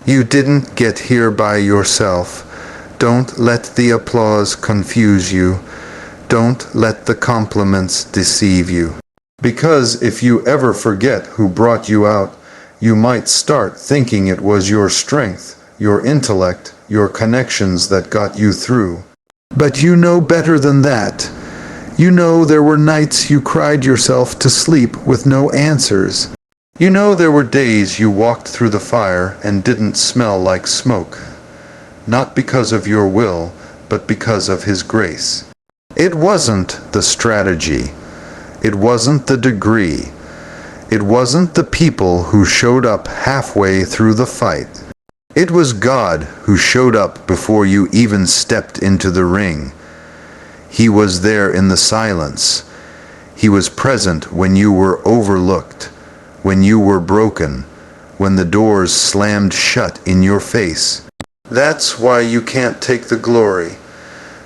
You didn't get here by yourself. Don't let the applause confuse you. Don't let the compliments deceive you. Because if you ever forget who brought you out, you might start thinking it was your strength, your intellect, your connections that got you through. But you know better than that. You know there were nights you cried yourself to sleep with no answers. You know there were days you walked through the fire and didn't smell like smoke. Not because of your will, but because of His grace. It wasn't the strategy. It wasn't the degree. It wasn't the people who showed up halfway through the fight. It was God who showed up before you even stepped into the ring. He was there in the silence. He was present when you were overlooked, when you were broken, when the doors slammed shut in your face. That's why you can't take the glory.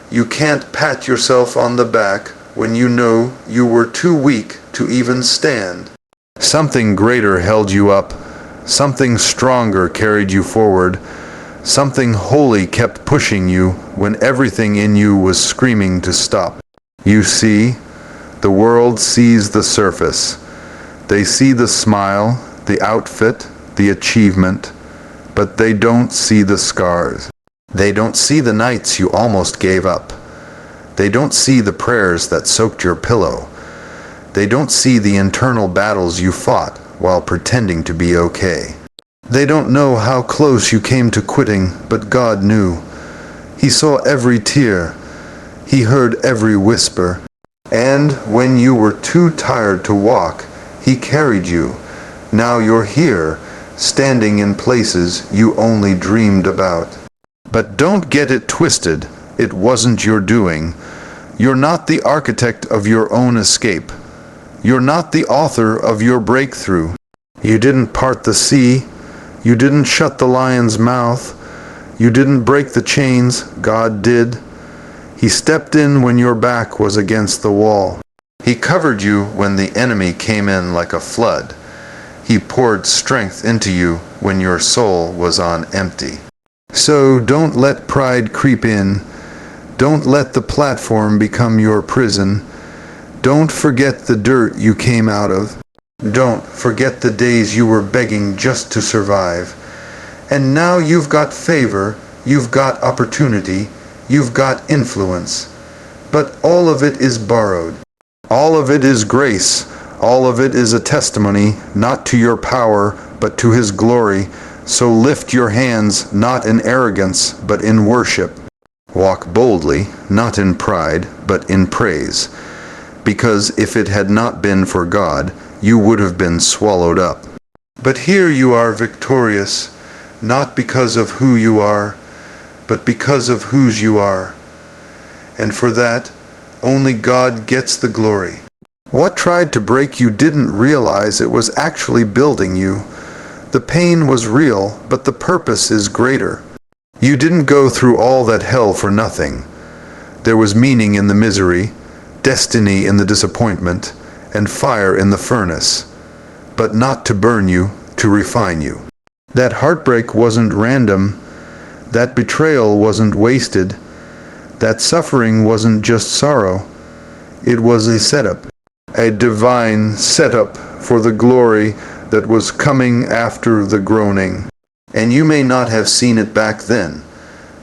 You can't pat yourself on the back when you know you were too weak to even stand. Something greater held you up. Something stronger carried you forward. Something holy kept pushing you when everything in you was screaming to stop. You see, the world sees the surface. They see the smile, the outfit, the achievement, but they don't see the scars. They don't see the nights you almost gave up. They don't see the prayers that soaked your pillow. They don't see the internal battles you fought while pretending to be okay. They don't know how close you came to quitting, but God knew. He saw every tear. He heard every whisper. And when you were too tired to walk, He carried you. Now you're here, standing in places you only dreamed about. But don't get it twisted. It wasn't your doing. You're not the architect of your own escape. You're not the author of your breakthrough. You didn't part the sea. You didn't shut the lion's mouth. You didn't break the chains. God did. He stepped in when your back was against the wall. He covered you when the enemy came in like a flood. He poured strength into you when your soul was on empty. So don't let pride creep in. Don't let the platform become your prison. Don't forget the dirt you came out of. Don't forget the days you were begging just to survive. And now you've got favor, you've got opportunity, you've got influence. But all of it is borrowed. All of it is grace. All of it is a testimony, not to your power, but to His glory. So lift your hands, not in arrogance, but in worship. Walk boldly, not in pride, but in praise. Because if it had not been for God, you would have been swallowed up. But here you are victorious, not because of who you are, but because of whose you are. And for that, only God gets the glory. What tried to break you didn't realize it was actually building you. The pain was real, but the purpose is greater. You didn't go through all that hell for nothing. There was meaning in the misery, destiny in the disappointment, and fire in the furnace, but not to burn you, to refine you. That heartbreak wasn't random. That betrayal wasn't wasted. That suffering wasn't just sorrow. It was a setup, a divine setup for the glory that was coming after the groaning. And you may not have seen it back then,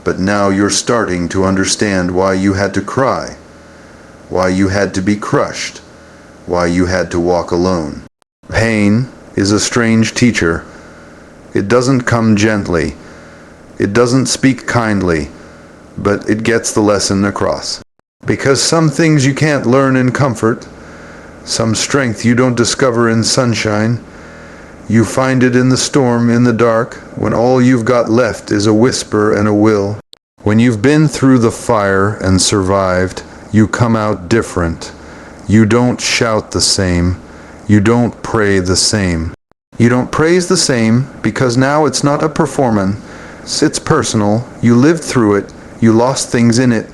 but now you're starting to understand why you had to cry, why you had to be crushed, why you had to walk alone. Pain is a strange teacher. It doesn't come gently. It doesn't speak kindly, but it gets the lesson across. Because some things you can't learn in comfort, some strength you don't discover in sunshine, you find it in the storm, in the dark, when all you've got left is a whisper and a will. When you've been through the fire and survived, you come out different. You don't shout the same. You don't pray the same. You don't praise the same because now it's not a performance. It's personal. You lived through it. You lost things in it.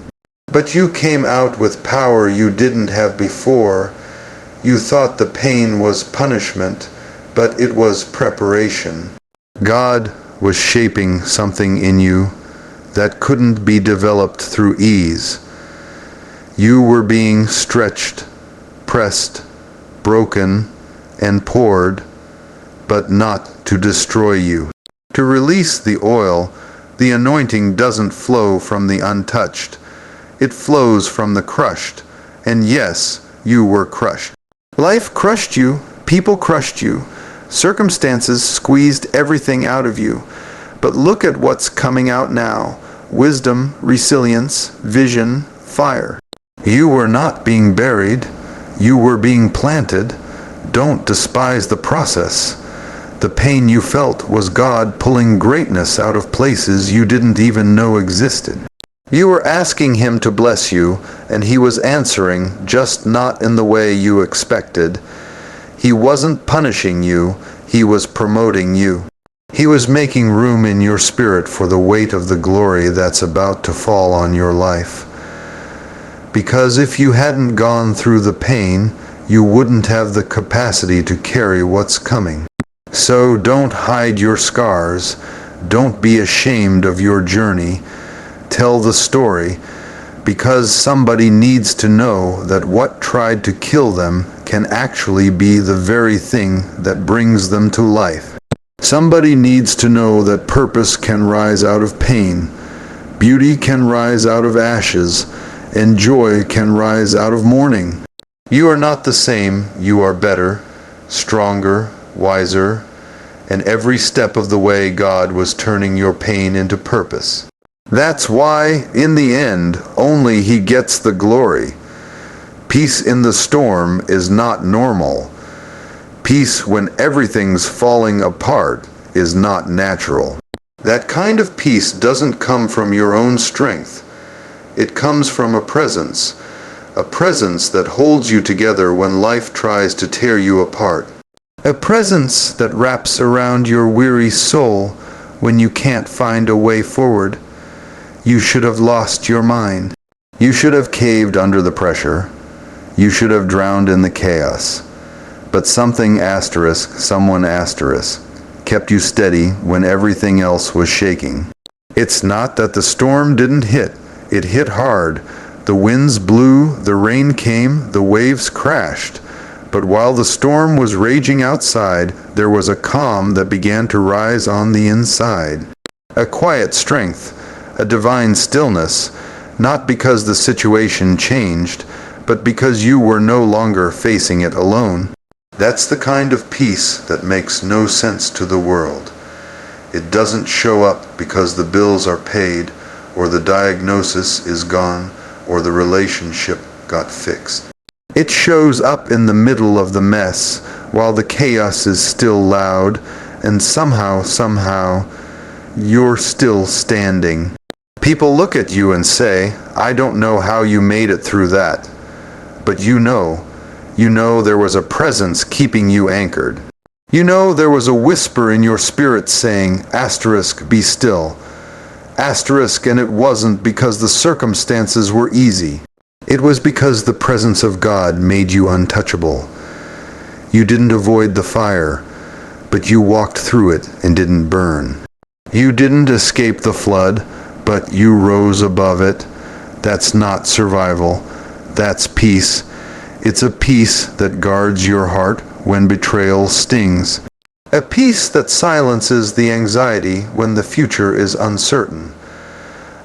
But you came out with power you didn't have before. You thought the pain was punishment, but it was preparation. God was shaping something in you that couldn't be developed through ease. You were being stretched, pressed, broken, and poured, but not to destroy you. To release the oil, the anointing doesn't flow from the untouched. It flows from the crushed. And yes, you were crushed. Life crushed you, people crushed you, circumstances squeezed everything out of you. But look at what's coming out now. Wisdom, resilience, vision, fire. You were not being buried. You were being planted. Don't despise the process. The pain you felt was God pulling greatness out of places you didn't even know existed. You were asking Him to bless you, and He was answering, just not in the way you expected. He wasn't punishing you, He was promoting you. He was making room in your spirit for the weight of the glory that's about to fall on your life. Because if you hadn't gone through the pain, you wouldn't have the capacity to carry what's coming. So don't hide your scars. Don't be ashamed of your journey. Tell the story, because somebody needs to know that what tried to kill them can actually be the very thing that brings them to life. Somebody needs to know that purpose can rise out of pain, beauty can rise out of ashes, and joy can rise out of mourning. You are not the same, you are better, stronger, wiser, and every step of the way God was turning your pain into purpose. That's why, in the end, only He gets the glory. Peace in the storm is not normal. Peace when everything's falling apart is not natural. That kind of peace doesn't come from your own strength. It comes from a presence that holds you together when life tries to tear you apart. A presence that wraps around your weary soul when you can't find a way forward. You should have lost your mind. You should have caved under the pressure. You should have drowned in the chaos. But someone kept you steady when everything else was shaking. It's not that the storm didn't hit. It hit hard. The winds blew, the rain came, the waves crashed. But while the storm was raging outside, there was a calm that began to rise on the inside. A quiet strength, a divine stillness, not because the situation changed, but because you were no longer facing it alone. That's the kind of peace that makes no sense to the world. It doesn't show up because the bills are paid, or the diagnosis is gone, or the relationship got fixed. It shows up in the middle of the mess, while the chaos is still loud, and somehow, you're still standing. People look at you and say, I don't know how you made it through that. But you know there was a presence keeping you anchored. You know there was a whisper in your spirit saying, *, be still. *, and it wasn't because the circumstances were easy. It was because the presence of God made you untouchable. You didn't avoid the fire, but you walked through it and didn't burn. You didn't escape the flood, but you rose above it. That's not survival. That's peace. It's a peace that guards your heart when betrayal stings. A peace that silences the anxiety when the future is uncertain.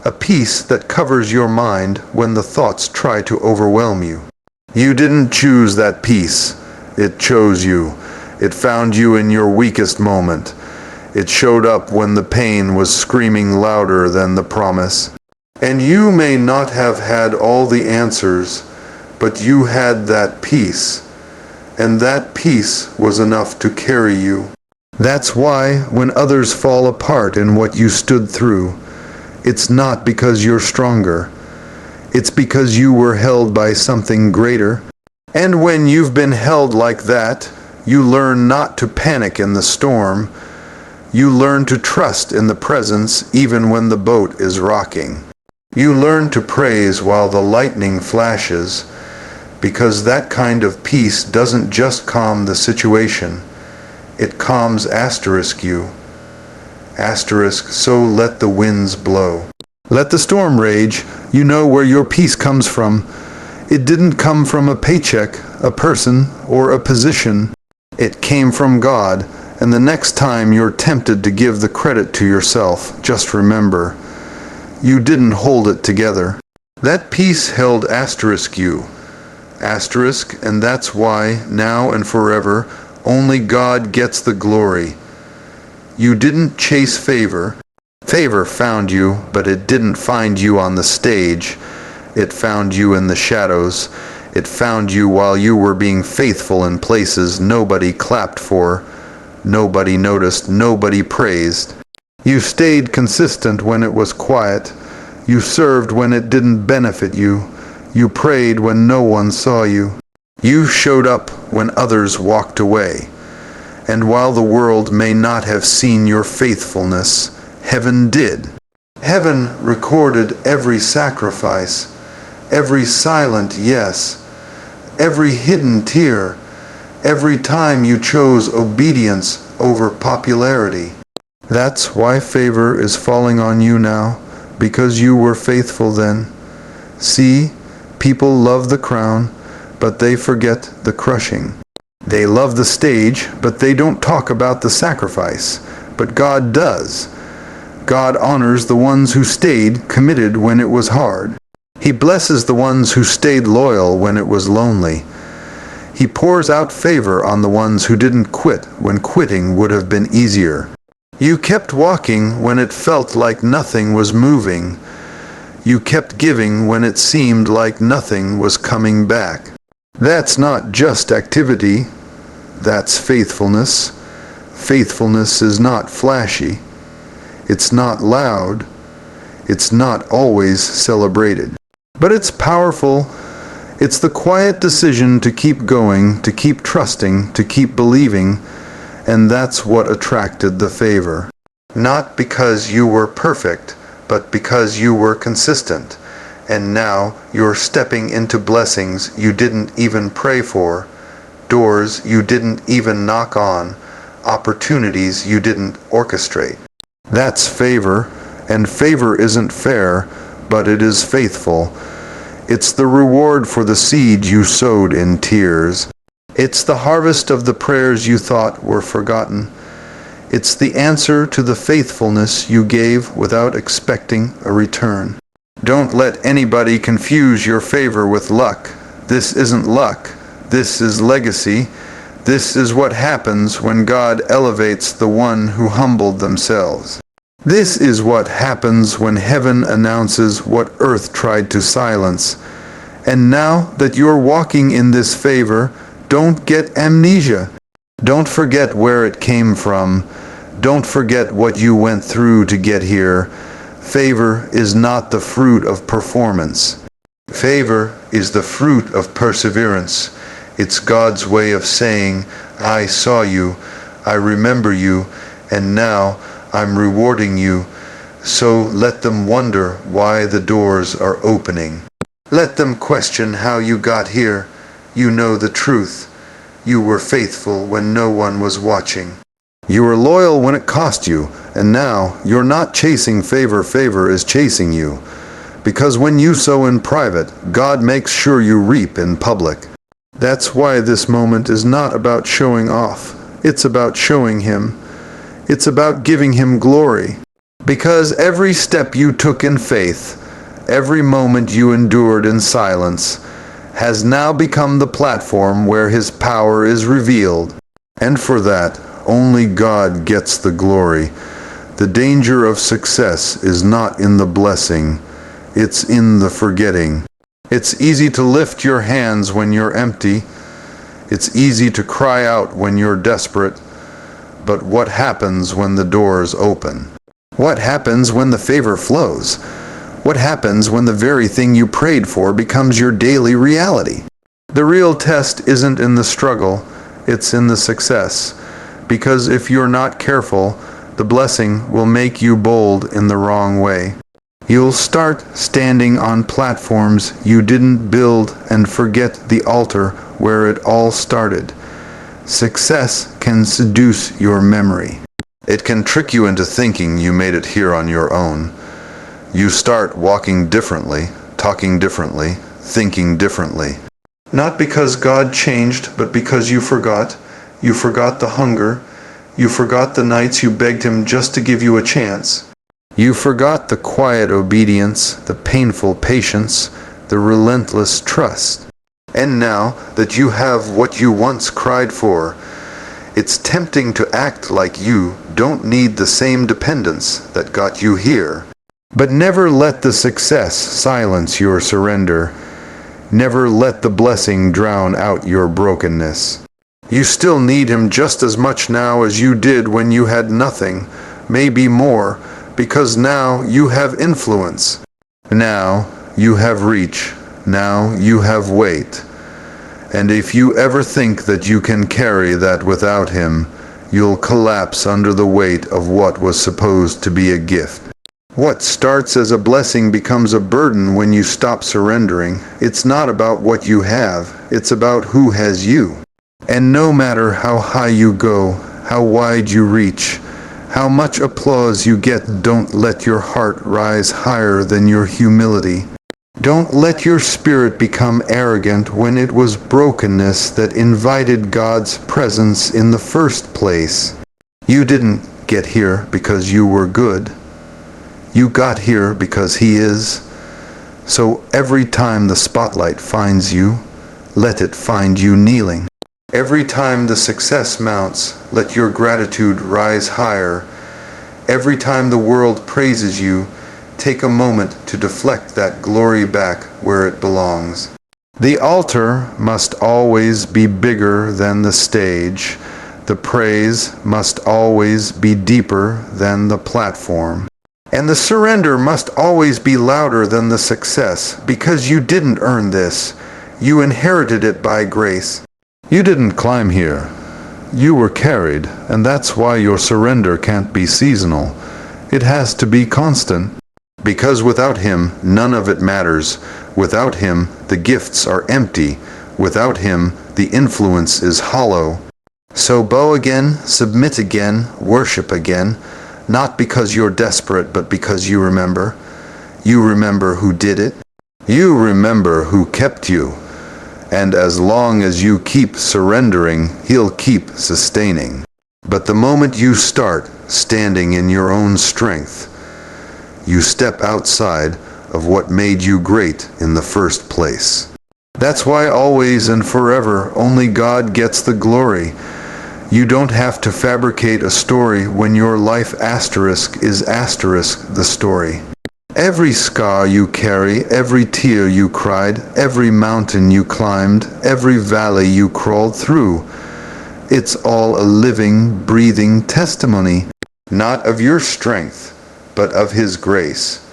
A peace that covers your mind when the thoughts try to overwhelm you. You didn't choose that peace. It chose you. It found you in your weakest moment. It showed up when the pain was screaming louder than the promise. And you may not have had all the answers, but you had that peace. And that peace was enough to carry you. That's why when others fall apart in what you stood through, it's not because you're stronger. It's because you were held by something greater. And when you've been held like that, you learn not to panic in the storm. You learn to trust in the presence even when the boat is rocking. You learn to praise while the lightning flashes, because that kind of peace doesn't just calm the situation. It calms * you. So let the winds blow. Let the storm rage. You know where your peace comes from. It didn't come from a paycheck, a person, or a position. It came from God, and the next time you're tempted to give the credit to yourself, just remember, you didn't hold it together. That peace held you. And that's why, now and forever, only God gets the glory. You didn't chase favor. Favor found you, but it didn't find you on the stage. It found you in the shadows. It found you while you were being faithful in places nobody clapped for, nobody noticed, nobody praised. You stayed consistent when it was quiet. You served when it didn't benefit you. You prayed when no one saw you. You showed up when others walked away. And while the world may not have seen your faithfulness, heaven did. Heaven recorded every sacrifice, every silent yes, every hidden tear, every time you chose obedience over popularity. That's why favor is falling on you now, because you were faithful then. See, people love the crown, but they forget the crushing. They love the stage, but they don't talk about the sacrifice. But God does. God honors the ones who stayed committed when it was hard. He blesses the ones who stayed loyal when it was lonely. He pours out favor on the ones who didn't quit when quitting would have been easier. You kept walking when it felt like nothing was moving. You kept giving when it seemed like nothing was coming back. That's not just activity. That's faithfulness. Faithfulness is not flashy. It's not loud. It's not always celebrated. But it's powerful. It's the quiet decision to keep going, to keep trusting, to keep believing, and that's what attracted the favor. Not because you were perfect, but because you were consistent. And now you're stepping into blessings you didn't even pray for, doors you didn't even knock on, opportunities you didn't orchestrate. That's favor, and favor isn't fair, but it is faithful. It's the reward for the seed you sowed in tears. It's the harvest of the prayers you thought were forgotten. It's the answer to the faithfulness you gave without expecting a return. Don't let anybody confuse your favor with luck. This isn't luck. This is legacy. This is what happens when God elevates the one who humbled themselves. This is what happens when heaven announces what earth tried to silence. And now that you're walking in this favor, don't get amnesia. Don't forget where it came from. Don't forget what you went through to get here. Favor is not the fruit of performance. Favor is the fruit of perseverance. It's God's way of saying, I saw you, I remember you, and now I'm rewarding you. So let them wonder why the doors are opening. Let them question how you got here. You know the truth. You were faithful when no one was watching. You were loyal when it cost you, and now you're not chasing favor, favor is chasing you. Because when you sow in private, God makes sure you reap in public. That's why this moment is not about showing off. It's about showing Him. It's about giving Him glory. Because every step you took in faith, every moment you endured in silence, has now become the platform where His power is revealed. And for that, only God gets the glory. The danger of success is not in the blessing, it's in the forgetting. It's easy to lift your hands when you're empty. It's easy to cry out when you're desperate. But what happens when the doors open? What happens when the favor flows? What happens when the very thing you prayed for becomes your daily reality? The real test isn't in the struggle, it's in the success. Because if you're not careful, the blessing will make you bold in the wrong way. You'll start standing on platforms you didn't build and forget the altar where it all started. Success can seduce your memory. It can trick you into thinking you made it here on your own. You start walking differently, talking differently, thinking differently. Not because God changed, but because you forgot. You forgot the hunger. You forgot the nights you begged Him just to give you a chance. You forgot the quiet obedience, the painful patience, the relentless trust. And now that you have what you once cried for, it's tempting to act like you don't need the same dependence that got you here. But never let the success silence your surrender. Never let the blessing drown out your brokenness. You still need Him just as much now as you did when you had nothing, maybe more, because now you have influence. Now you have reach. Now you have weight. And if you ever think that you can carry that without Him, you'll collapse under the weight of what was supposed to be a gift. What starts as a blessing becomes a burden when you stop surrendering. It's not about what you have, it's about who has you. And no matter how high you go, how wide you reach, how much applause you get, don't let your heart rise higher than your humility. Don't let your spirit become arrogant when it was brokenness that invited God's presence in the first place. You didn't get here because you were good. You got here because He is. So every time the spotlight finds you, let it find you kneeling. Every time the success mounts, let your gratitude rise higher. Every time the world praises you, take a moment to deflect that glory back where it belongs. The altar must always be bigger than the stage. The praise must always be deeper than the platform. And the surrender must always be louder than the success, because you didn't earn this. You inherited it by grace. You didn't climb here. You were carried, and that's why your surrender can't be seasonal. It has to be constant. Because without Him, none of it matters. Without Him, the gifts are empty. Without Him, the influence is hollow. So bow again, submit again, worship again, not because you're desperate, but because you remember. You remember who did it. You remember who kept you. And as long as you keep surrendering, He'll keep sustaining. But the moment you start standing in your own strength, you step outside of what made you great in the first place. That's why always and forever only God gets the glory. You don't have to fabricate a story when your life asterisk is asterisk the story. Every scar you carry, every tear you cried, every mountain you climbed, every valley you crawled through, it's all a living, breathing testimony, not of your strength, but of His grace.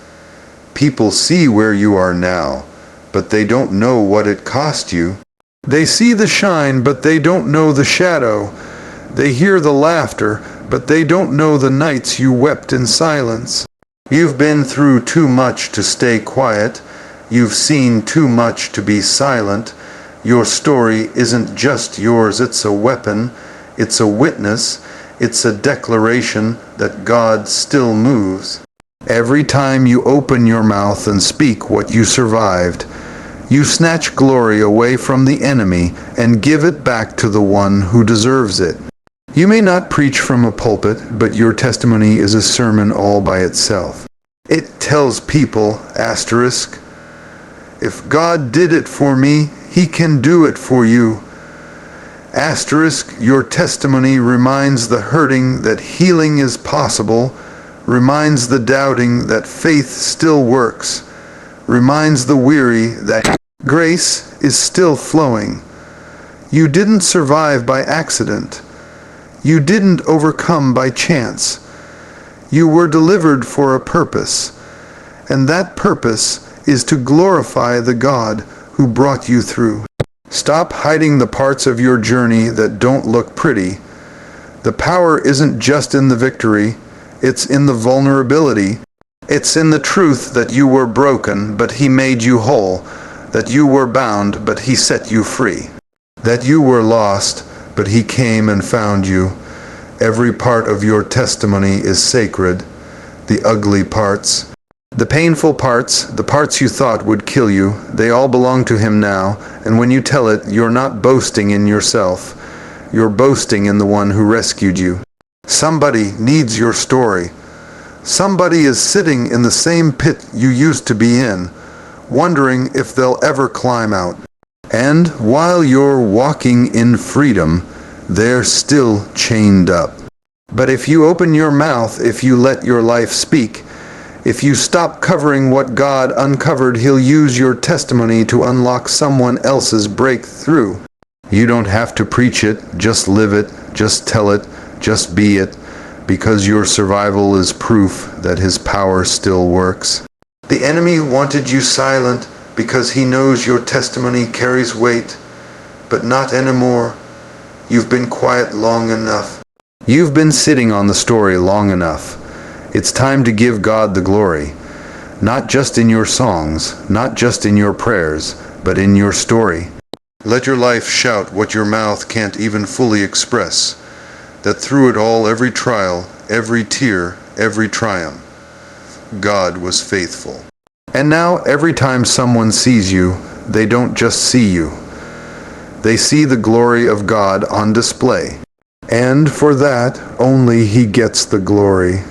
People see where you are now, but they don't know what it cost you. They see the shine, but they don't know the shadow. They hear the laughter, but they don't know the nights you wept in silence. You've been through too much to stay quiet. You've seen too much to be silent. Your story isn't just yours, it's a weapon. It's a witness. It's a declaration that God still moves. Every time you open your mouth and speak what you survived, you snatch glory away from the enemy and give it back to the one who deserves it. You may not preach from a pulpit, but your testimony is a sermon all by itself. It tells people, asterisk, if God did it for me, He can do it for you. Asterisk, your testimony reminds the hurting that healing is possible, reminds the doubting that faith still works, reminds the weary that grace is still flowing. You didn't survive by accident. You didn't overcome by chance. You were delivered for a purpose, and that purpose is to glorify the God who brought you through. Stop hiding the parts of your journey that don't look pretty. The power isn't just in the victory, it's in the vulnerability. It's in the truth that you were broken, but He made you whole, that you were bound, but He set you free, that you were lost, but He came and found you, Every part of your testimony is sacred. The ugly parts, the painful parts, the parts you thought would kill you, they all belong to Him now, and when you tell it, you're not boasting in yourself. You're boasting in the one who rescued you. Somebody needs your story. Somebody is sitting in the same pit you used to be in, wondering if they'll ever climb out. And while you're walking in freedom, they're still chained up. But if you open your mouth, if you let your life speak, if you stop covering what God uncovered, He'll use your testimony to unlock someone else's breakthrough. You don't have to preach it, just live it, just tell it, just be it, because your survival is proof that His power still works. The enemy wanted you silent because he knows your testimony carries weight, but not anymore. You've been quiet long enough. You've been sitting on the story long enough. It's time to give God the glory, not just in your songs, not just in your prayers, but in your story. Let your life shout what your mouth can't even fully express, that through it all, every trial, every tear, every triumph, God was faithful. And now, every time someone sees you, they don't just see you. They see the glory of God on display. And for that, only He gets the glory.